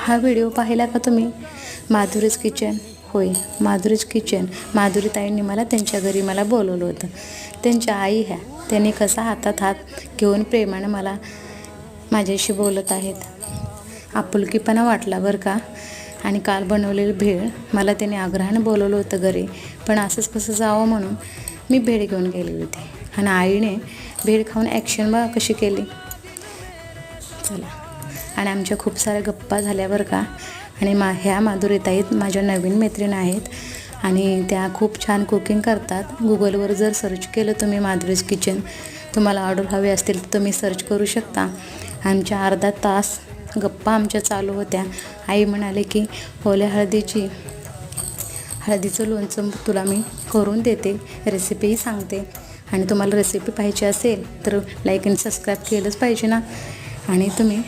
हा व्हिडिओ पाहिला का तुम्ही? माधुरीज किचन. होय, माधुरीज किचन. माधुरी ताईंनी मला त्यांच्या घरी बोलवलं होतं. त्यांच्या आई ह्या. त्यांनी कसा हातात हात घेऊन प्रेमानं माझ्याशी बोलत आहेत. आपुलकीपणा वाटला बरं का. आणि काल बनवलेली भेळ मला त्याने आग्रहानं बोलवलं होतं घरी, पण असंच कसं जावं म्हणून मी भेळ घेऊन गेलेली होती. आणि आईने भेळ खाऊन ॲक्शन बघा कशी केली. चला, आणि आमच्या खूप साऱ्या गप्पा झाल्या बरं का. आणि ह्या माधुरीताई माझ्या नवीन मैत्रीण आहेत आणि त्या खूप छान कुकिंग करतात. गुगलवर जर सर्च केलं तुम्ही माधुरीज किचन, तुम्हाला ऑर्डर हवी असतील तर तुम्ही सर्च करू शकता. आमच्या अर्धा तास गप्पा आमच्या चालू होत्या. आई म्हणाले की ओल्या हळदीचं लोणचं तुला मी करून देते, रेसिपीही सांगते. आणि तुम्हाला रेसिपी पाहिजे असेल तर लाईक आणि सबस्क्राईब केलंच पाहिजे ना. आणि तुम्ही